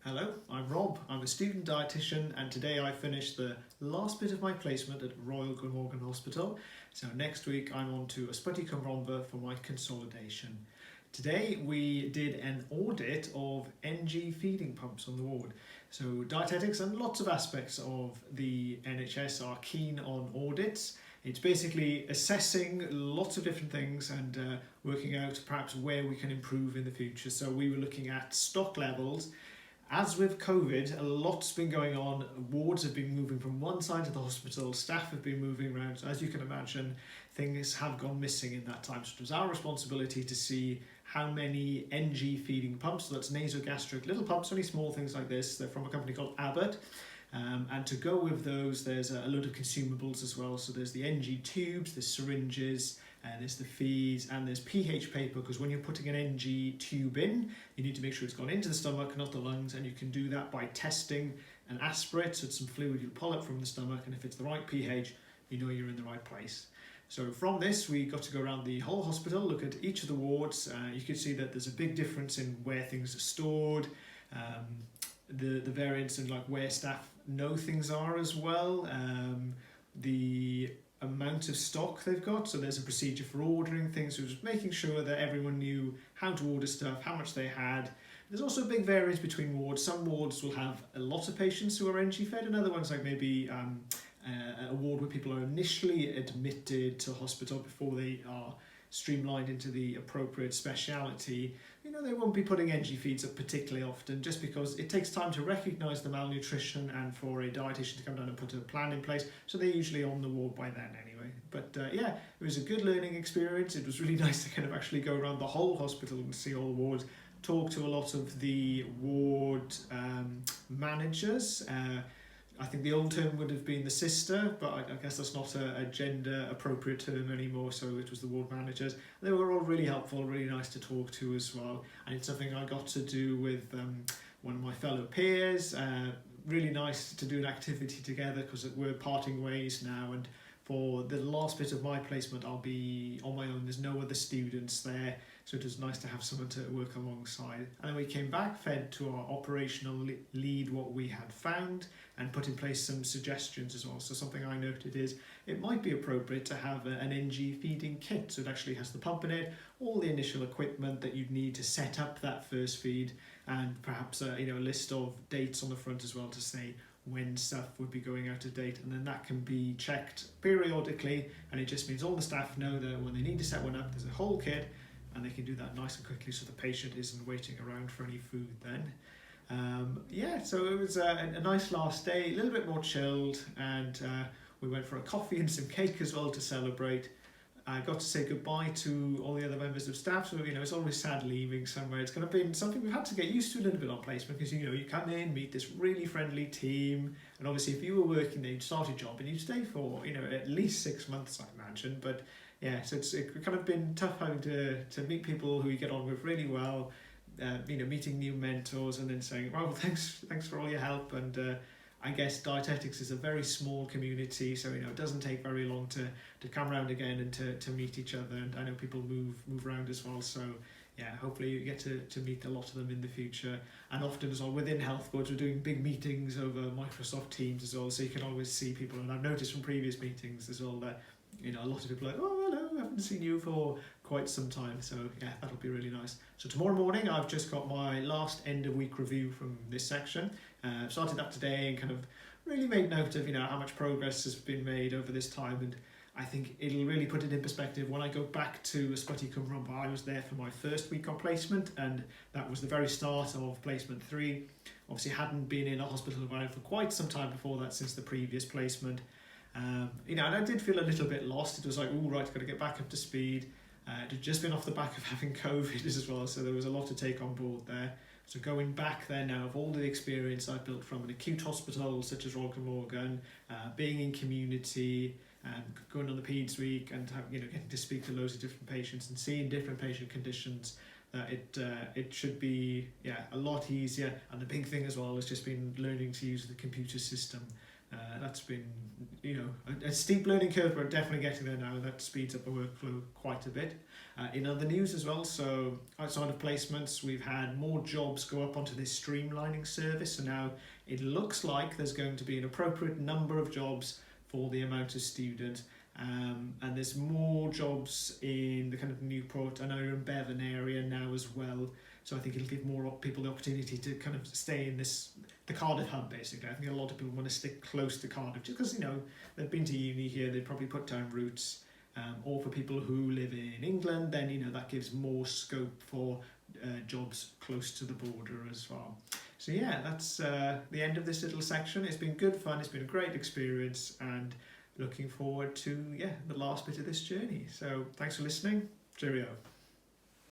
Hello, I'm Rob. I'm a student dietitian and today I finished the last bit of my placement at Royal Glamorgan Hospital. So next week I'm on to Ysbyty Cymru for my consolidation. Today we did an audit of NG feeding pumps on the ward. So dietetics and lots of aspects of the NHS are keen on audits. It's basically assessing lots of different things and working out perhaps where we can improve in the future. So we were looking at stock levels. As with COVID, a lot's been going on. Wards have been moving from one side of the hospital, staff have been moving around. So as you can imagine, things have gone missing in that time. So it was our responsibility to see how many NG feeding pumps, so that's nasogastric little pumps, only small things like this. They're from a company called Abbott. And to go with those, there's a load of consumables as well. So there's the NG tubes, there's syringes, there's the feeds, and there's pH paper, because when you're putting an NG tube in, you need to make sure it's gone into the stomach, not the lungs, and you can do that by testing an aspirate, so it's some fluid you pull up from the stomach, and if it's the right pH, you know you're in the right place. So from this, we got to go around the whole hospital, look at each of the wards. You can see that there's a big difference in where things are stored, the variance in like where staff know things are as well, the amount of stock they've got. So there's a procedure for ordering things, so just making sure that everyone knew how to order stuff, how much they had. There's also a big variance between wards. Some wards will have a lot of patients who are NG fed, and other ones like maybe a ward where people are initially admitted to hospital before they are streamlined into the appropriate speciality. You know, they won't be putting NG feeds up particularly often, just because it takes time to recognise the malnutrition and for a dietitian to come down and put a plan in place. So they're usually on the ward by then anyway. But yeah, it was a good learning experience. It was really nice to kind of actually go around the whole hospital and see all the wards, talk to a lot of the ward managers. I think the old term would have been the sister, but I guess that's not a gender appropriate term anymore, so it was the ward managers. They were all really helpful, really nice to talk to as well, and it's something I got to do with one of my fellow peers. Really nice to do an activity together, because we're parting ways now, and for the last bit of my placement I'll be on my own. There's no other students there, so it was nice to have someone to work alongside. And then we came back, fed to our operational lead what we had found, and put in place some suggestions as well. So something I noted is it might be appropriate to have an NG feeding kit. So it actually has the pump in it, all the initial equipment that you'd need to set up that first feed, and perhaps a list of dates on the front as well to say when stuff would be going out of date, and then that can be checked periodically, and it just means all the staff know that when they need to set one up, there's a whole kit, and they can do that nice and quickly so the patient isn't waiting around for any food then. Yeah, so it was a nice last day, a little bit more chilled, and we went for a coffee and some cake as well to celebrate. I got to say goodbye to all the other members of staff, so it's always sad leaving somewhere. It's kind of been something we've had to get used to a little bit on placement, because you come in, meet this really friendly team, and obviously if you were working there, you'd start a job and you'd stay for at least 6 months, I imagine. But yeah, so it's kind of been tough having to meet people who you get on with really well, meeting new mentors, and then saying, well, thanks for all your help. And I guess dietetics is a very small community, so it doesn't take very long to come around again and to meet each other. And I know people move around as well, so yeah, hopefully you get to meet a lot of them in the future. And often as well, within health boards, we're doing big meetings over Microsoft Teams as well, so you can always see people. And I've noticed from previous meetings as well that a lot of people are like, oh hello, I haven't seen you for quite some time. So yeah, that'll be really nice. So tomorrow morning I've just got my last end of week review from this section. I've started that today and kind of really made note of how much progress has been made over this time, and I think it'll really put it in perspective when I go back to Ysbyty Cymru. I was there for my first week on placement, and that was the very start of placement 3. Obviously hadn't been in a hospital environment for quite some time before that, since the previous placement. And I did feel a little bit lost. It was like, oh right, got to get back up to speed. It had just been off the back of having COVID as well, so there was a lot to take on board there. So going back there now, of all the experience I've built from an acute hospital such as Royal Glamorgan, being in community, and going on the Peds Week, and getting to speak to loads of different patients and seeing different patient conditions, it should be a lot easier. And the big thing as well has just been learning to use the computer system. That's been, a steep learning curve, but definitely getting there now. That speeds up the workflow quite a bit. In other news as well, so outside of placements, we've had more jobs go up onto this streamlining service. So now it looks like there's going to be an appropriate number of jobs for the amount of student. And there's more jobs in the kind of Newport and Iron Bevan area now as well. So I think it'll give more people the opportunity to kind of stay in the Cardiff hub, basically. I think a lot of people want to stick close to Cardiff just because, they've been to uni here, they've probably put down roots. Or for people who live in England, then, that gives more scope for jobs close to the border as well. So yeah, that's the end of this little section. It's been good fun, it's been a great experience, and looking forward to, the last bit of this journey. So thanks for listening. Cheerio.